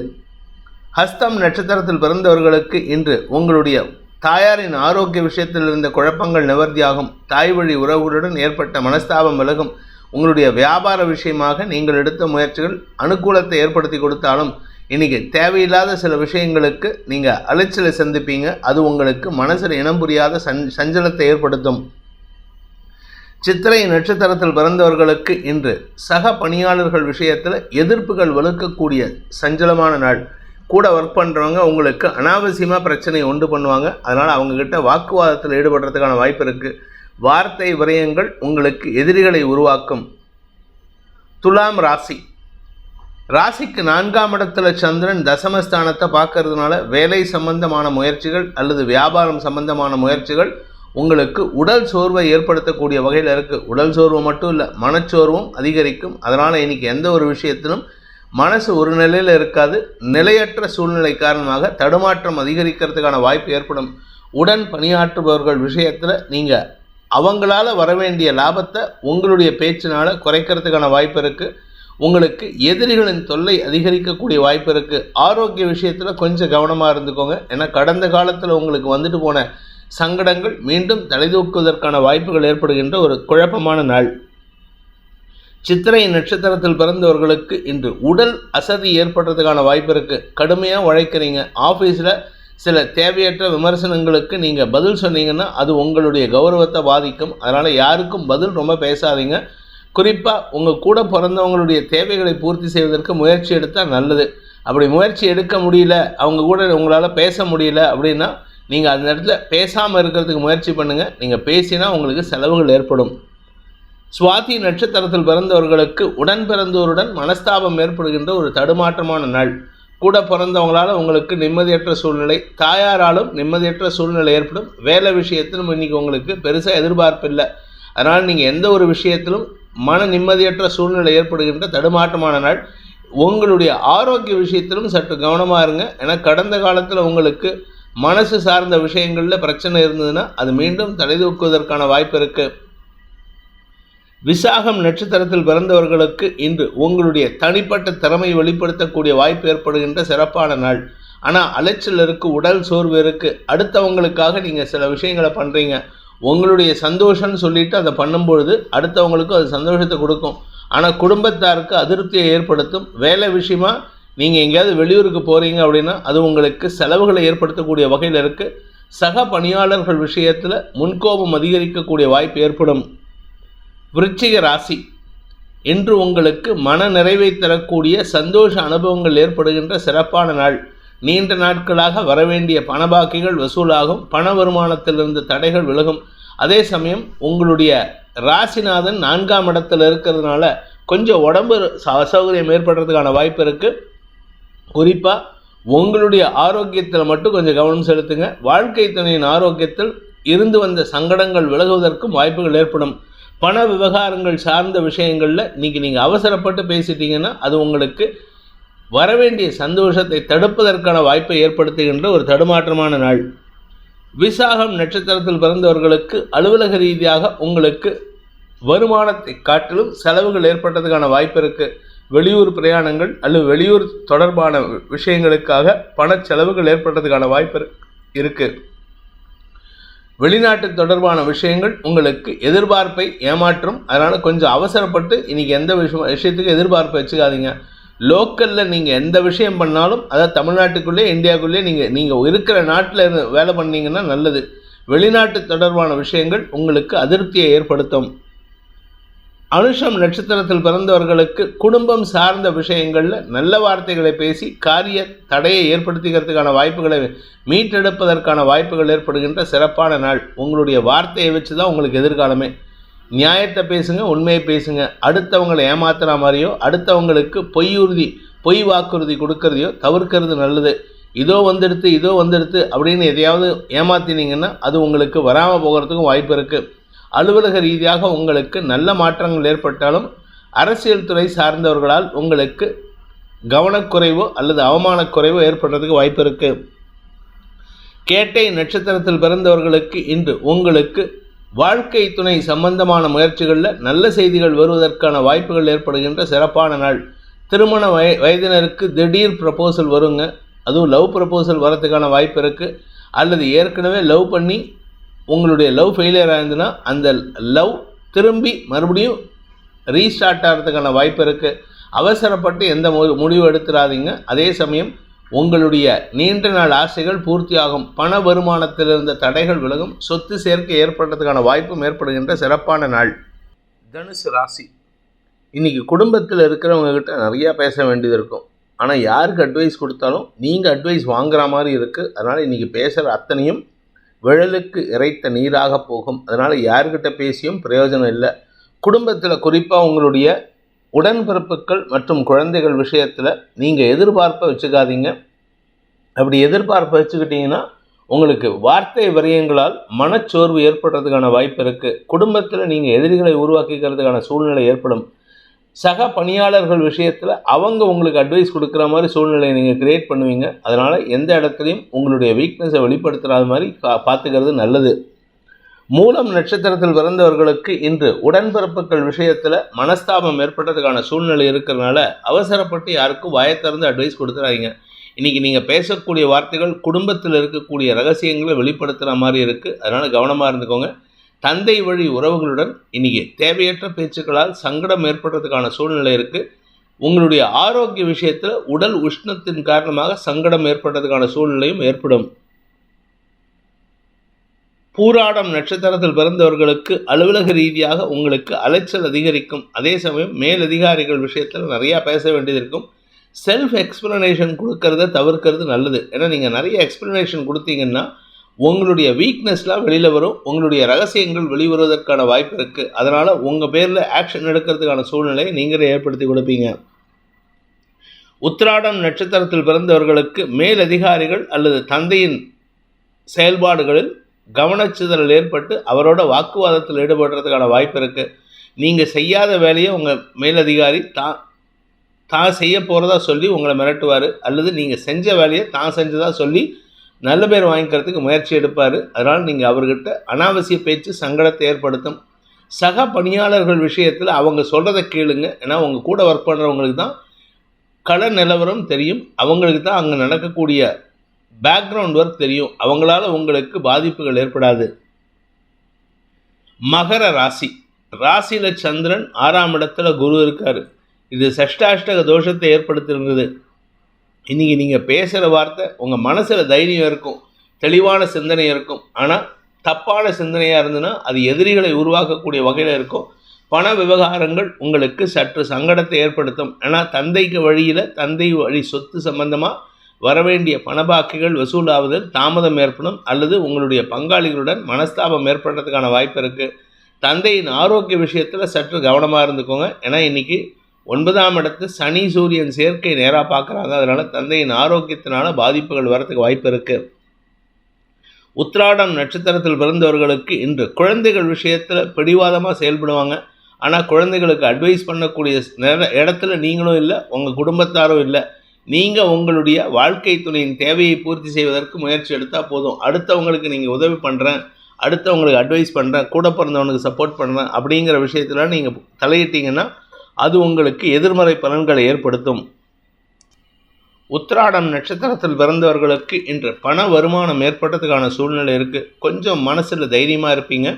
ஹஸ்தம் நட்சத்திரத்தில் பிறந்தவர்களுக்கு இன்று உங்களுடைய தாயாரின் ஆரோக்கிய விஷயத்தில் இருந்த குழப்பங்கள் நிவர்த்தியாகும். தாய் வழி உறவுகளுடன் ஏற்பட்ட மனஸ்தாபம் விலகும். உங்களுடைய வியாபார விஷயமாக நீங்கள் எடுத்த முயற்சிகள் அனுகூலத்தை ஏற்படுத்தி கொடுத்தாலும் இன்றைக்கி தேவையில்லாத சில விஷயங்களுக்கு நீங்கள் அலைச்சலை சந்திப்பீங்க. அது உங்களுக்கு மனசில் இனம் புரியாத சஞ்சலத்தை ஏற்படுத்தும். சித்திரை நட்சத்திரத்தில் பிறந்தவர்களுக்கு இன்று சக பணியாளர்கள் விஷயத்தில் எதிர்ப்புகள் வலுக்கக்கூடிய சஞ்சலமான நாள். கூட ஒர்க் பண்ணுறவங்க உங்களுக்கு அனாவசியமாக பிரச்சனையை உண்டு பண்ணுவாங்க. அதனால் அவங்கக்கிட்ட வாக்குவாதத்தில் ஈடுபடுறதுக்கான வாய்ப்பு இருக்குது. வார்த்தை விரயங்கள் உங்களுக்கு எதிரிகளை உருவாக்கும். துலாம் ராசிக்கு 4ஆம் இடத்துல சந்திரன் தசமஸ்தானத்தை பார்க்கறதுனால வேலை சம்பந்தமான முயற்சிகள் அல்லது வியாபாரம் சம்பந்தமான முயற்சிகள் உங்களுக்கு உடல் சோர்வை ஏற்படுத்தக்கூடிய வகையில் இருக்குது. உடல் சோர்வு மட்டும் இல்லை, மனச்சோர்வும் அதிகரிக்கும். அதனால் இன்றைக்கி எந்த ஒரு விஷயத்திலும் மனசு ஒரு நிலையில் இருக்காது. நிலையற்ற சூழ்நிலை காரணமாக தடுமாற்றம் அதிகரிக்கிறதுக்கான வாய்ப்பு ஏற்படும். உடன் பணியாற்றுபவர்கள் விஷயத்தில் நீங்கள் அவங்களால வரவேண்டிய லாபத்தை உங்களுடைய பேச்சினால் குறைக்கிறதுக்கான வாய்ப்பு இருக்குது. உங்களுக்கு எதிரிகளின் தொல்லை அதிகரிக்கக்கூடிய வாய்ப்பு இருக்குது. ஆரோக்கிய விஷயத்தில் கொஞ்சம் கவனமாக இருந்துக்கோங்க. ஏன்னா கடந்த காலத்தில் உங்களுக்கு வந்துட்டு போன சங்கடங்கள் மீண்டும் தலைதூக்குவதற்கான வாய்ப்புகள் ஏற்படுகின்ற ஒரு குழப்பமான நாள். சித்திரை நட்சத்திரத்தில் பிறந்தவர்களுக்கு இன்று உடல் அசதி ஏற்படுறதுக்கான வாய்ப்பு இருக்குது. கடுமையாக உழைக்கிறீங்க, ஆஃபீஸில் சில தேவையற்ற விமர்சனங்களுக்கு நீங்கள் பதில் சொன்னீங்கன்னா அது உங்களுடைய கௌரவத்தை பாதிக்கும். அதனால் யாருக்கும் பதில் ரொம்ப பேசாதீங்க. குறிப்பாக உங்கள் கூட பிறந்தவங்களுடைய தேவைகளை பூர்த்தி செய்வதற்கு முயற்சி எடுத்தால் நல்லது. அப்படி முயற்சி எடுக்க முடியல, அவங்க கூட உங்களால் பேச முடியல அப்படின்னா நீங்கள் அந்த இடத்துல பேசாமல் இருக்கிறதுக்கு முயற்சி பண்ணுங்கள். நீங்கள் பேசினா உங்களுக்கு செலவுகள் ஏற்படும். சுவாதி நட்சத்திரத்தில் பிறந்தவர்களுக்கு உடன் பிறந்தோருடன் மனஸ்தாபம் ஏற்படுகின்ற ஒரு தடுமாற்றமான நாள். கூட பிறந்தவங்களால் உங்களுக்கு நிம்மதியற்ற சூழ்நிலை, தாயாராலும் நிம்மதியற்ற சூழ்நிலை ஏற்படும். வேலை விஷயத்திலும் இன்றைக்கி உங்களுக்கு பெருசாக எதிர்பார்ப்பு இல்லை. அதனால் நீங்கள் எந்த ஒரு விஷயத்திலும் மன நிம்மதியற்ற சூழ்நிலை ஏற்படுகின்ற தடுமாற்றமான நாள். உங்களுடைய ஆரோக்கிய விஷயத்திலும் சற்று கவனமாக இருங்க. ஏன்னா கடந்த காலத்தில் உங்களுக்கு மனசு சார்ந்த விஷயங்களில் பிரச்சனை இருந்ததுன்னா அது மீண்டும் தலைதூக்குவதற்கான வாய்ப்பு இருக்குது. விசாகம் நட்சத்திரத்தில் பிறந்தவர்களுக்கு இன்று உங்களுடைய தனிப்பட்ட திறமை வெளிப்படுத்தக்கூடிய வாய்ப்பு ஏற்படுகின்ற சிறப்பான நாள். ஆனால் அலைச்சல் இருக்குது, உடல் சோர்வு இருக்குது. அடுத்தவங்களுக்காக நீங்கள் சில விஷயங்களை பண்ணுறீங்க, உங்களுடைய சந்தோஷம்னு சொல்லிட்டு அதை பண்ணும்பொழுது அடுத்தவங்களுக்கும் அது சந்தோஷத்தை கொடுக்கும். ஆனால் குடும்பத்தாருக்கு அதிருப்தியை ஏற்படுத்தும். வேலை விஷயமா நீங்கள் எங்கேயாவது வெளியூருக்கு போகிறீங்க அப்படின்னா அது உங்களுக்கு செலவுகளை ஏற்படுத்தக்கூடிய வகையில் இருக்குது. சக பணியாளர்கள் விஷயத்தில் முன்கோபம் அதிகரிக்கக்கூடிய வாய்ப்பு ஏற்படும். விருச்சிக ராசி, இன்று உங்களுக்கு மன நிறைவை தரக்கூடிய சந்தோஷ அனுபவங்கள் ஏற்படுகின்ற சிறப்பான நாள். நீண்ட நாட்களாக வரவேண்டிய பணபாக்கிகள் வசூலாகும். பண வருமானத்திலிருந்து தடைகள் விலகும். அதே சமயம் உங்களுடைய ராசிநாதன் 4ஆம் இடத்தில் இருக்கிறதுனால கொஞ்சம் உடம்பு அசௌகரியம் ஏற்படுறதுக்கான வாய்ப்பு இருக்குது. குறிப்பாக உங்களுடைய ஆரோக்கியத்தில் மட்டும் கொஞ்சம் கவனம் செலுத்துங்க. வாழ்க்கை துணையின் ஆரோக்கியத்தில் இருந்து வந்த சங்கடங்கள் விலகுவதற்கும் வாய்ப்புகள் ஏற்படும். பண விவகாரங்கள் சார்ந்த விஷயங்களில் நீங்கள் அவசரப்பட்டு பேசிட்டீங்கன்னா அது உங்களுக்கு வரவேண்டிய சந்தோஷத்தை தடுப்பதற்கான வாய்ப்பை ஏற்படுத்துகின்ற ஒரு தடுமாற்றமான நாள். விசாகம் நட்சத்திரத்தில் பிறந்தவர்களுக்கு அலுவலக ரீதியாக உங்களுக்கு வருமானத்தை காட்டிலும் செலவுகள் ஏற்பட்டதுக்கான வாய்ப்பு இருக்குது. வெளியூர் பிரயாணங்கள் அல்லது வெளியூர் தொடர்பான விஷயங்களுக்காக பண செலவுகள் ஏற்பட்டதுக்கான வாய்ப்பு இருக்குது. வெளிநாட்டு தொடர்பான விஷயங்கள் உங்களுக்கு எதிர்பார்ப்பை ஏமாற்றும். அதனால் கொஞ்சம் அவசரப்பட்டு இன்றைக்கி எந்த விஷயத்துக்கு எதிர்பார்ப்பை வச்சுக்காதீங்க. லோக்கலில் நீங்கள் எந்த விஷயம் பண்ணாலும் அதாவது தமிழ்நாட்டுக்குள்ளே இந்தியாவுக்குள்ளே நீங்கள் இருக்கிற நாட்டில் இருந்து வேலை பண்ணிங்கன்னா நல்லது. வெளிநாட்டு தொடர்பான விஷயங்கள் உங்களுக்கு அதிருப்தியை ஏற்படுத்தும். அனுஷம் நட்சத்திரத்தில் பிறந்தவர்களுக்கு குடும்பம் சார்ந்த விஷயங்களில் நல்ல வார்த்தைகளை பேசி காரிய தடையை ஏற்படுத்திக்கிறதுக்கான வாய்ப்புகளை மீட்டெடுப்பதற்கான வாய்ப்புகள் ஏற்படுகின்ற சிறப்பான நாள். உங்களுடைய வார்த்தையை வச்சு தான் உங்களுக்கு எதிர்காலமே. நியாயத்தை பேசுங்க, உண்மையை பேசுங்க. அடுத்தவங்களை ஏமாத்துற மாதிரியோ அடுத்தவங்களுக்கு பொய் வாக்குறுதி கொடுக்கறதையோ தவிர்க்கிறது நல்லது. இதோ வந்துடுத்து அப்படின்னு எதையாவது ஏமாத்தினீங்கன்னா அது உங்களுக்கு வராமல் போகிறதுக்கும் வாய்ப்பு இருக்குது. அலுவலக ரீதியாக உங்களுக்கு நல்ல மாற்றங்கள் ஏற்பட்டாலும் அரசியல் துறை சார்ந்தவர்களால் உங்களுக்கு கவனக்குறைவோ அல்லது அவமானக்குறைவோ ஏற்படுறதுக்கு வாய்ப்பு இருக்குது. கேட்டை நட்சத்திரத்தில் பிறந்தவர்களுக்கு இன்று உங்களுக்கு வாழ்க்கை துணை சம்பந்தமான முயற்சிகளில் நல்ல செய்திகள் வருவதற்கான வாய்ப்புகள் ஏற்படுகின்ற சிறப்பான நாள். திருமண வயதினருக்கு திடீர் ப்ரப்போசல் வருங்க. அதுவும் லவ் ப்ரப்போசல் வரதுக்கான வாய்ப்பு இருக்குது. அல்லது ஏற்கனவே லவ் பண்ணி உங்களுடைய லவ் ஃபெயிலியர் ஆயிருந்துன்னா அந்த லவ் திரும்பி மறுபடியும் ரீஸ்டார்ட் ஆகிறதுக்கான வாய்ப்பு இருக்குது. அவசரப்பட்டு எந்த முடிவு எடுத்துடாதீங்க. அதே சமயம் உங்களுடைய நீண்ட நாள் ஆசைகள் பூர்த்தியாகும். பண வருமானத்தில் இருந்த தடைகள் விலகும். சொத்து சேர்க்கை ஏற்படுறதுக்கான வாய்ப்பும் ஏற்படுகின்ற சிறப்பான நாள். தனுசு ராசி, இன்றைக்கி குடும்பத்தில் இருக்கிறவங்கக்கிட்ட நிறையா பேச வேண்டியது இருக்கும். ஆனால் யாருக்கு அட்வைஸ் கொடுத்தாலும் நீங்கள் அட்வைஸ் வாங்குகிற மாதிரி இருக்குது. அதனால் இன்றைக்கி பேசுகிற அத்தனையும் விழலுக்கு இறைத்த நீராக போகும். அதனால் யார்கிட்ட பேசியும் பிரயோஜனம் இல்லை. குடும்பத்தில் குறிப்பாக உங்களுடைய உடன்பிறப்புகள் மற்றும் குழந்தைகள் விஷயத்தில் நீங்கள் எதிர்பார்ப்பை வச்சுக்காதீங்க. அப்படி எதிர்பார்ப்பை வச்சுக்கிட்டிங்கன்னா உங்களுக்கு வார்த்தை விரயங்களால் மனச்சோர்வு ஏற்படுறதுக்கான வாய்ப்பு இருக்குது. குடும்பத்தில் நீங்கள் எதிரிகளை உருவாக்கிக்கிறதுக்கான சூழ்நிலை ஏற்படும். சக பணியாளர்கள் விஷயத்தில் அவங்க உங்களுக்கு அட்வைஸ் கொடுக்குற மாதிரி சூழ்நிலையை நீங்கள் கிரியேட் பண்ணுவீங்க. அதனால் எந்த இடத்துலையும் உங்களுடைய வீக்னஸை வெளிப்படுத்துகிற மாதிரி பார்த்துக்கிறது நல்லது. மூலம் நட்சத்திரத்தில் பிறந்தவர்களுக்கு இன்று உடன்பிறப்புகள் விஷயத்தில் மனஸ்தாபம் ஏற்பட்டதுக்கான சூழ்நிலை இருக்கிறதுனால அவசரப்பட்டு யாருக்கும் வாயத்திறந்து அட்வைஸ் கொடுத்துறாங்க. இன்றைக்கி நீங்கள் பேசக்கூடிய வார்த்தைகள் குடும்பத்தில் இருக்கக்கூடிய ரகசியங்களை வெளிப்படுத்துகிற மாதிரி இருக்குது. அதனால் கவனமாக இருந்துக்கோங்க. தந்தை வழி உறவுகளுடன் இன்றைக்கி தேவையற்ற பேச்சுக்களால் சங்கடம் ஏற்படுறதுக்கான சூழ்நிலை இருக்குது. உங்களுடைய ஆரோக்கிய விஷயத்தில் உடல் உஷ்ணத்தின் காரணமாக சங்கடம் ஏற்படுறதுக்கான சூழ்நிலையும் ஏற்படும். பூராடம் நட்சத்திரத்தில் பிறந்தவர்களுக்கு அலுவலக ரீதியாக உங்களுக்கு அலைச்சல் அதிகரிக்கும். அதே சமயம் மேலதிகாரிகள் விஷயத்தில் நிறையா பேச வேண்டியது இருக்கும். செல்ஃப் எக்ஸ்பிளனேஷன் கொடுக்கறத தவிர்க்கிறது நல்லது. ஏன்னா நீங்கள் நிறைய எக்ஸ்பிளனேஷன் கொடுத்தீங்கன்னா உங்களுடைய வீக்னஸ்லாம் வெளியில் வரும், உங்களுடைய ரகசியங்கள் வெளிவருவதற்கான வாய்ப்பு இருக்குது. அதனால் உங்கள் பேரில் ஆக்ஷன் எடுக்கிறதுக்கான சூழ்நிலையை நீங்களே ஏற்படுத்தி கொடுப்பீங்க. உத்திராடம் நட்சத்திரத்தில் பிறந்தவர்களுக்கு மேலதிகாரிகள் அல்லது தந்தையின் செயல்பாடுகளில் கவனச்சிதறல் ஏற்பட்டு அவரோட வாக்குவாதத்தில் ஈடுபடுறதுக்கான வாய்ப்பு இருக்குது. நீங்கள் செய்யாத வேலையை உங்கள் மேலதிகாரி தான் செய்ய போகிறதா சொல்லி உங்களை மிரட்டுவார், அல்லது நீங்கள் செஞ்ச வேலையை தான் செஞ்சதாக சொல்லி நல்ல பேர் வாங்கிக்கிறதுக்கு முயற்சி எடுப்பார். அதனால் நீங்கள் அவர்கிட்ட அனாவசிய பேச்சு சங்கடத்தை ஏற்படுத்தும். சக பணியாளர்கள் விஷயத்தில் அவங்க சொல்கிறத கேளுங்க. ஏன்னா உங்கள் கூட ஒர்க் பண்ணுறவங்களுக்கு தான் கள நிலவரம் தெரியும், அவங்களுக்கு தான் அங்கே நடக்கக்கூடிய பேக்ரவுண்ட் ஒர்க் தெரியும். அவங்களால உங்களுக்கு பாதிப்புகள் ஏற்படாது. மகர ராசியில் சந்திரன் 6ஆம் இடத்துல குரு இருக்கார். இது சஷ்டாஷ்டக தோஷத்தை ஏற்படுத்துகிறது. இன்றைக்கி நீங்கள் பேசுகிற வார்த்தை உங்கள் மனசில் தைரியம் இருக்கும், தெளிவான சிந்தனை இருக்கும். ஆனால் தப்பான சிந்தனையாக இருந்ததுன்னா அது எதிரிகளை உருவாக்கக்கூடிய வகையில் இருக்கும். பண விவகாரங்கள் உங்களுக்கு சற்று சங்கடத்தை ஏற்படுத்தும். ஆனால் தந்தைக்கு வழியில் தந்தை வழி சொத்து சம்பந்தமாக வரவேண்டிய பணபாக்கிகள் வசூலாவதில் தாமதம் ஏற்படும், அல்லது உங்களுடைய பங்காளிகளுடன் மனஸ்தாபம் ஏற்படுறதுக்கான வாய்ப்பு இருக்குது. தந்தையின் ஆரோக்கிய விஷயத்தில் சற்று கவனமாக இருந்துக்கோங்க. ஏன்னா இன்றைக்கி 9ஆம் இடத்து சனி சூரியன் சேர்க்கை நேராக பார்க்குறாங்க. அதனால் தந்தையின் ஆரோக்கியத்தினால பாதிப்புகள் வரத்துக்கு வாய்ப்பு இருக்குது. உத்திராடம் நட்சத்திரத்தில் பிறந்தவர்களுக்கு இன்று குழந்தைகள் விஷயத்தில் பிடிவாதமாக செயல்படுவாங்க. ஆனால் குழந்தைகளுக்கு அட்வைஸ் பண்ணக்கூடிய இடத்துல நீங்களும் இல்லை, உங்கள் குடும்பத்தாரும் இல்லை. நீங்கள் உங்களுடைய வாழ்க்கை துணையின் தேவையை பூர்த்தி செய்வதற்கு முயற்சி எடுத்தால் போதும். அடுத்தவங்களுக்கு நீங்கள் உதவி பண்ணுறேன், அடுத்தவங்களுக்கு அட்வைஸ் பண்ணுறேன், கூட பிறந்தவனுக்கு சப்போர்ட் பண்ணுறேன் அப்படிங்கிற விஷயத்தில் நீங்கள் தலையிட்டீங்கன்னா அது உங்களுக்கு எதிர்மறை பலன்களை ஏற்படுத்தும். உத்திராடம் நட்சத்திரத்தில் பிறந்தவர்களுக்கு இன்று பண வருமானம் ஏற்பட்டதுக்கான சூழ்நிலை இருக்குது. கொஞ்சம் மனசில் தைரியமாக இருப்பீங்க.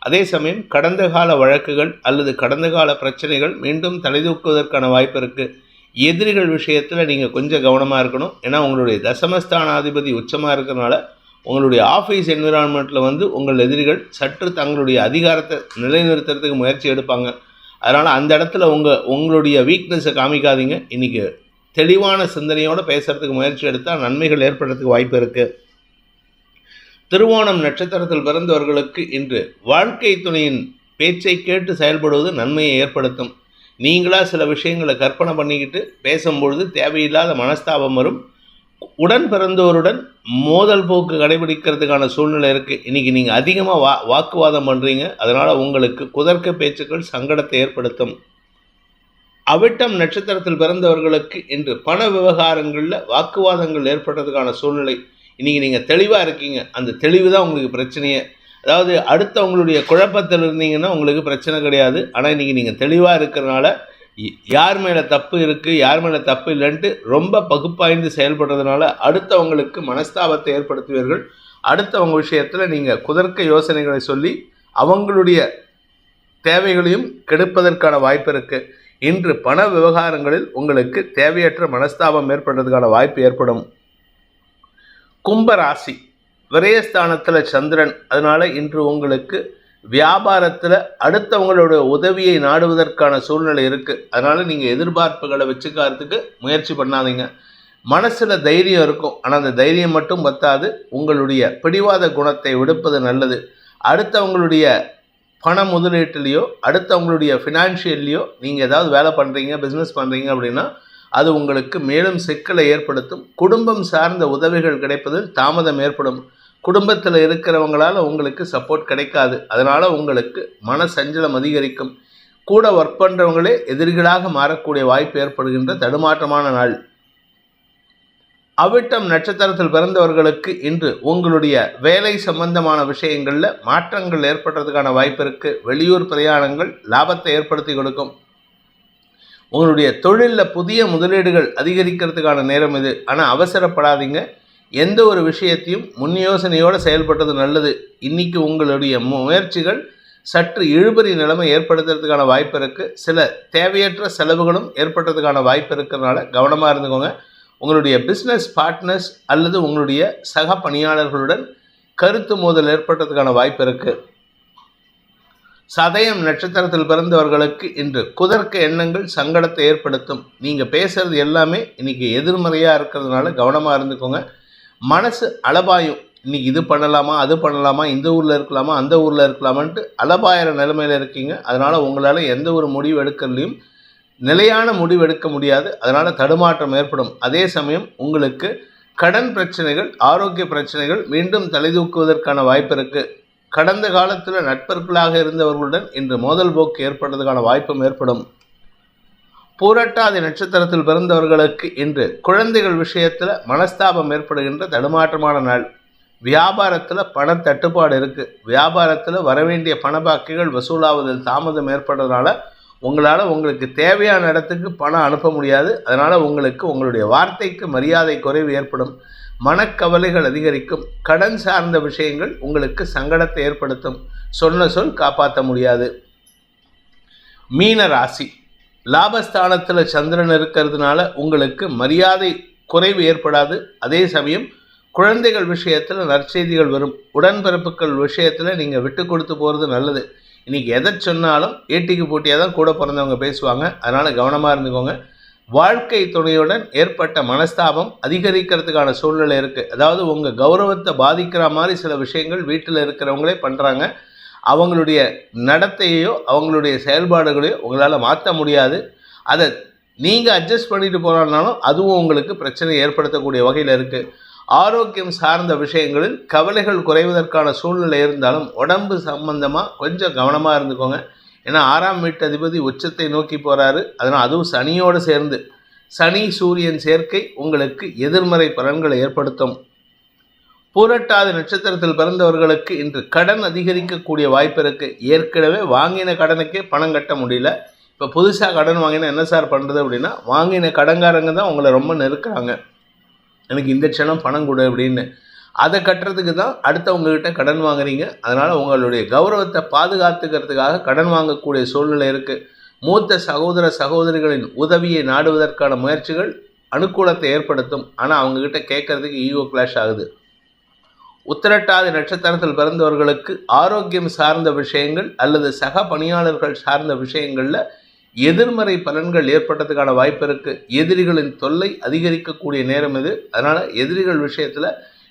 அதே சமயம் கடந்த கால வழக்குகள் அல்லது கடந்த கால பிரச்சனைகள் மீண்டும் தலைதூக்குவதற்கான வாய்ப்பு இருக்குது. எதிரிகள் விஷயத்தில் நீங்கள் கொஞ்சம் கவனமாக இருக்கணும். ஏன்னா உங்களுடைய தசமஸ்தானாதிபதி உச்சமாக இருக்கிறதுனால உங்களுடைய ஆஃபீஸ் என்விரான்மெண்ட்டில் உங்கள் எதிரிகள் சற்று தங்களுடைய அதிகாரத்தை நிலைநிறுத்துறதுக்கு முயற்சி எடுப்பாங்க. அதனால் அந்த இடத்துல உங்களுடைய வீக்னஸை காமிக்காதீங்க. இன்றைக்கி தெளிவான சிந்தனையோடு பேசுகிறதுக்கு முயற்சி எடுத்தால் நன்மைகள் ஏற்படுறதுக்கு வாய்ப்பு இருக்குது. திருவோணம் நட்சத்திரத்தில் பிறந்தவர்களுக்கு இன்று வாழ்க்கை துணையின் பேச்சை கேட்டு செயல்படுவது நன்மையை ஏற்படுத்தும். நீங்களாக சில விஷயங்களை கற்பனை பண்ணிக்கிட்டு பேசும்பொழுது தேவையில்லாத மனஸ்தாபம் வரும். உடன் பிறந்தோருடன் மோதல் போக்கு கடைபிடிக்கிறதுக்கான சூழ்நிலை இருக்குது. இன்றைக்கி நீங்கள் அதிகமாக வாக்குவாதம் பண்ணுறீங்க. அதனால் உங்களுக்கு குதர்க்க பேச்சுக்கள் சங்கடத்தை ஏற்படுத்தும். அவிட்டம் நட்சத்திரத்தில் பிறந்தவர்களுக்கு இன்று பண விவகாரங்களில் வாக்குவாதங்கள் ஏற்படுறதுக்கான சூழ்நிலை. இன்றைக்கி நீங்கள் தெளிவாக இருக்கீங்க. அந்த தெளிவு தான் உங்களுக்கு பிரச்சனையே. அதாவது அடுத்தவங்களுடைய குழப்பத்தில் இருந்தீங்கன்னா உங்களுக்கு பிரச்சனை கிடையாது. ஆனால் இன்றைக்கி நீங்கள் தெளிவாக இருக்கிறனால யார் மேலே தப்பு இருக்குது யார் மேலே தப்பு இல்லைன்ட்டு ரொம்ப பகுப்பாய்ந்து செயல்படுறதுனால அடுத்தவங்களுக்கு மனஸ்தாபத்தை ஏற்படுத்துவீர்கள். அடுத்தவங்க விஷயத்தில் நீங்கள் குதர்க்க யோசனைகளை சொல்லி அவங்களுடைய தேவைகளையும் கெடுப்பதற்கான வாய்ப்பு இருக்குது. இன்று பண விவகாரங்களில் உங்களுக்கு தேவையற்ற மனஸ்தாபம் ஏற்படுறதுக்கான வாய்ப்பு ஏற்படும். கும்பராசி விரயஸ்தானத்தில் சந்திரன். அதனால் இன்று உங்களுக்கு வியாபாரத்தில் அடுத்தவங்களோட உதவியை நாடுவதற்கான சூழ்நிலை இருக்குது. அதனால் நீங்கள் எதிர்பார்ப்புகளை வச்சுக்கிறதுக்கு முயற்சி பண்ணாதீங்க. மனசில் தைரியம் இருக்கும், ஆனால் அந்த தைரியம் மட்டும் பத்தாது. உங்களுடைய பிடிவாத குணத்தை விடுப்பது நல்லது. அடுத்தவங்களுடைய பண முதலீட்டுலேயோ அடுத்தவங்களுடைய ஃபினான்ஷியல்லையோ நீங்கள் ஏதாவது வேலை பண்ணுறீங்க, பிஸ்னஸ் பண்ணுறீங்க அப்படின்னா அது உங்களுக்கு மேலும் சிக்கலை ஏற்படுத்தும். குடும்பம் சார்ந்த உதவிகள் கிடைப்பதில் தாமதம் ஏற்படும். குடும்பத்தில் இருக்கிறவங்களால் உங்களுக்கு சப்போர்ட் கிடைக்காது. அதனால் உங்களுக்கு மன சஞ்சலம் அதிகரிக்கும். கூட ஒர்க் பண்ணுறவங்களே எதிரிகளாக மாறக்கூடிய வாய்ப்பு ஏற்படுகின்ற தடுமாற்றமான நாள். அவிட்டம் நட்சத்திரத்தில் பிறந்தவர்களுக்கு இன்று உங்களுடைய வேலை சம்பந்தமான விஷயங்களில் மாற்றங்கள் ஏற்படுறதுக்கான வாய்ப்பு இருக்குது. வெளியூர் பிரயாணங்கள் லாபத்தை ஏற்படுத்தி கொடுக்கும். உங்களுடைய தொழிலில் புதிய முதலீடுகள் அதிகரிக்கிறதுக்கான நேரம் இது. ஆனால் அவசரப்படாதீங்க. எந்த ஒரு விஷயத்தையும் முன் யோசனையோடு செயல்பட்டது நல்லது. இன்றைக்கி உங்களுடைய முயற்சிகள் சற்று இழுபறி நிலைமை ஏற்படுத்துறதுக்கான வாய்ப்பு இருக்குது. சில தேவையற்ற செலவுகளும் ஏற்படுறதுக்கான வாய்ப்பு இருக்கிறதுனால கவனமாக இருந்துக்கோங்க. உங்களுடைய பிஸ்னஸ் பார்ட்னர்ஸ் அல்லது உங்களுடைய சக பணியாளர்களுடன் கருத்து மோதல் ஏற்படுறதுக்கான வாய்ப்பு இருக்குது. சதயம் நட்சத்திரத்தில் பிறந்தவர்களுக்கு இன்று குதர்க்க எண்ணங்கள் சங்கடத்தை ஏற்படுத்தும். நீங்கள் பேசுகிறது எல்லாமே இன்றைக்கி எதிர்மறையாக இருக்கிறதுனால கவனமாக இருந்துக்கோங்க. மனசு அலபாயும். இன்றைக்கி இது பண்ணலாமா, அது பண்ணலாமா, இந்த ஊரில் இருக்கலாமா, அந்த ஊரில் இருக்கலாமான்ட்டு அலபாயிர நிலைமையில் இருக்கீங்க. அதனால் உங்களால் எந்த ஒரு முடிவு எடுக்கிறதுலையும் நிலையான முடிவு எடுக்க முடியாது. அதனால் தடுமாற்றம் ஏற்படும். அதே சமயம் உங்களுக்கு கடன் பிரச்சனைகள், ஆரோக்கிய பிரச்சனைகள் மீண்டும் தலைதூக்குவதற்கான வாய்ப்பு இருக்குது. கடந்த காலத்தில் நட்பர்களாக இருந்தவர்களுடன் இன்று மோதல் போக்கு ஏற்படுறதுக்கான வாய்ப்பும் ஏற்படும். பூரட்டாதி நட்சத்திரத்தில் பிறந்தவர்களுக்கு இன்று குழந்தைகள் விஷயத்தில் மனஸ்தாபம் ஏற்படுகின்ற தடுமாற்றமான நாள். வியாபாரத்தில் பண தட்டுப்பாடு இருக்குது. வியாபாரத்தில் வரவேண்டிய பணபாக்கிகள் வசூலாவதில் தாமதம் ஏற்படுறதுனால உங்களால் உங்களுக்கு தேவையான இடத்துக்கு பணம் அனுப்ப முடியாது. அதனால் உங்களுக்கு உங்களுடைய வார்த்தைக்கு மரியாதை குறைவு ஏற்படும். மனக்கவலைகள் அதிகரிக்கும். கடன் சார்ந்த விஷயங்கள் உங்களுக்கு சங்கடத்தை ஏற்படுத்தும். சொன்ன சொல் காப்பாற்ற முடியாது. மீன ராசி. லாபஸ்தானத்தில் சந்திரன் இருக்கிறதுனால உங்களுக்கு மரியாதை குறைவு ஏற்படாது. அதே சமயம் குழந்தைகள் விஷயத்தில் நற்செய்திகள் வரும். உடன்பிறப்புகள் விஷயத்தில் நீங்கள் விட்டு கொடுத்து போகிறது நல்லது. இன்றைக்கி எதை சொன்னாலும் ஏட்டிக்கு போட்டியாக தான் கூட பிறந்தவங்க பேசுவாங்க. அதனால் கவனமாக இருந்துக்கோங்க. வாழ்க்கை துணையுடன் ஏற்பட்ட மனஸ்தாபம் அதிகரிக்கிறதுக்கான சூழ்நிலை இருக்குது. அதாவது உங்கள் கௌரவத்தை பாதிக்கிற மாதிரி சில விஷயங்கள் வீட்டில் இருக்கிறவங்களே பண்ணுறாங்க. அவங்களுடைய நடத்தையோ அவங்களுடைய செயல்பாடுகளையோ உங்களால் மாற்ற முடியாது. அதை நீங்கள் அட்ஜஸ்ட் பண்ணிட்டு போகிறாலும் அதுவும் உங்களுக்கு பிரச்சனை ஏற்படுத்தக்கூடிய வகையில் இருக்குது. ஆரோக்கியம் சார்ந்த விஷயங்களில் கவலைகள் குறைவதற்கான சூழ்நிலை இருந்தாலும் உடம்பு சம்பந்தமாக கொஞ்சம் கவனமாக இருந்துக்கோங்க. ஏன்னா 6ஆம் வீட்டு அதிபதி உச்சத்தை நோக்கி போகிறாரு. அதனால் அதுவும் சனியோடு சேர்ந்து சனி சூரியன் சேர்க்கை உங்களுக்கு எதிர்மறை பலன்களை ஏற்படுத்தும். பூரட்டாதி நட்சத்திரத்தில் பிறந்தவர்களுக்கு இன்று கடன் அதிகரிக்கக்கூடிய வாய்ப்பு இருக்குது. ஏற்கனவே வாங்கின கடனுக்கே பணம் கட்ட முடியல. இப்போ புதுசாக கடன் வாங்கினா என்ன சார் பண்ணுறது அப்படின்னா, வாங்கின கடன்காரங்க தான் உங்களை ரொம்ப நெருக்கிறாங்க. எனக்கு இந்த க்ஷணம் பணம் கொடு அப்படின்னு. அதை கட்டுறதுக்கு தான் அடுத்தவங்ககிட்ட கடன் வாங்குறீங்க. அதனால் உங்களுடைய கௌரவத்தை பாதுகாத்துக்கிறதுக்காக கடன் வாங்கக்கூடிய சூழ்நிலை இருக்குது. மூத்த சகோதர சகோதரிகளின் உதவியை நாடுவதற்கான முயற்சிகள் அனுகூலத்தை ஏற்படுத்தும். ஆனால் அவங்கக்கிட்ட கேட்கறதுக்கு ஈகோ கிளாஷ் ஆகுது. உத்திரட்டாதி நட்சத்திரத்தில் பிறந்தவர்களுக்கு ஆரோக்கியம் சார்ந்த விஷயங்கள் அல்லது சக பணியாளர்கள் சார்ந்த விஷயங்களில் எதிர்மறை பலன்கள் ஏற்பட்டதுக்கான வாய்ப்பு இருக்குது. எதிரிகளின் தொல்லை அதிகரிக்கக்கூடிய நேரம் இது. அதனால் எதிரிகள் விஷயத்தில்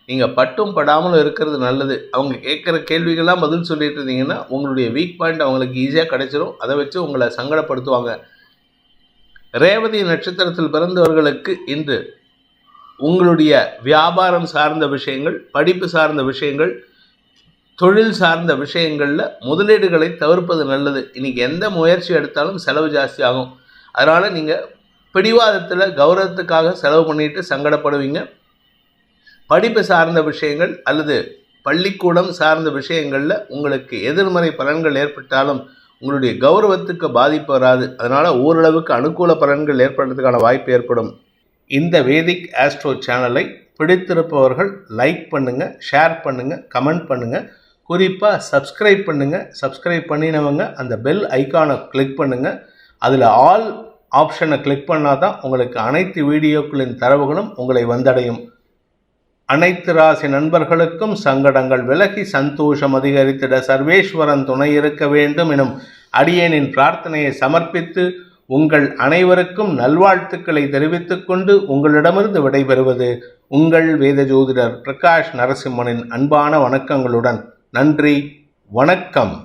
நீங்கள் பட்டும் படாமலும் இருக்கிறது நல்லது. அவங்க கேட்குற கேள்விகள்லாம் பதில் சொல்லிட்டு இருந்தீங்கன்னா உங்களுடைய வீக் பாயிண்ட் அவங்களுக்கு ஈஸியாக கிடைச்சிரும். அதை வச்சு உங்களை சங்கடப்படுத்துவாங்க. ரேவதி நட்சத்திரத்தில் பிறந்தவர்களுக்கு இன்று உங்களுடைய வியாபாரம் சார்ந்த விஷயங்கள், படிப்பு சார்ந்த விஷயங்கள், தொழில் சார்ந்த விஷயங்களில் முதலீடுகளை தவிர்ப்பது நல்லது. இன்றைக்கி எந்த முயற்சி எடுத்தாலும் செலவு ஜாஸ்தி ஆகும். அதனால் நீங்கள் பிடிவாதத்தில் கௌரவத்துக்காக செலவு பண்ணிட்டு சங்கடப்படுவீங்க. படிப்பு சார்ந்த விஷயங்கள் அல்லது பள்ளிக்கூடம் சார்ந்த விஷயங்களில் உங்களுக்கு எதிர்மறை பலன்கள் ஏற்பட்டாலும் உங்களுடைய கௌரவத்துக்கு பாதிப்பு வராது. அதனால் ஓரளவுக்கு அனுகூல பலன்கள் ஏற்படுறதுக்கான வாய்ப்பு ஏற்படும். இந்த வேதிக் ஆஸ்ட்ரோ சேனலை பிடித்திருப்பவர்கள் லைக் பண்ணுங்கள், ஷேர் பண்ணுங்கள், கமெண்ட் பண்ணுங்கள். குறிப்பாக சப்ஸ்கிரைப் பண்ணுங்கள். சப்ஸ்கிரைப் பண்ணினவங்க அந்த பெல் ஐக்கானை கிளிக் பண்ணுங்கள். அதில் ஆல் ஆப்ஷனை கிளிக் பண்ணால் தான் உங்களுக்கு அனைத்து வீடியோக்களின் தரவுகளும் உங்களை வந்தடையும். அனைத்து ராசி நண்பர்களுக்கும் சங்கடங்கள் விலகி சந்தோஷம் அதிகரித்திட சர்வேஸ்வரன் துணை இருக்க வேண்டும் எனும் அடியேனின் பிரார்த்தனையை சமர்ப்பித்து உங்கள் அனைவருக்கும் நல்வாழ்த்துக்களை தெரிவித்துக் கொண்டு உங்களிடமிருந்து விடைபெறுவது உங்கள் வேத ஜோதிடர் பிரகாஷ் நரசிம்மனின் அன்பான வணக்கங்களுடன். நன்றி, வணக்கம்.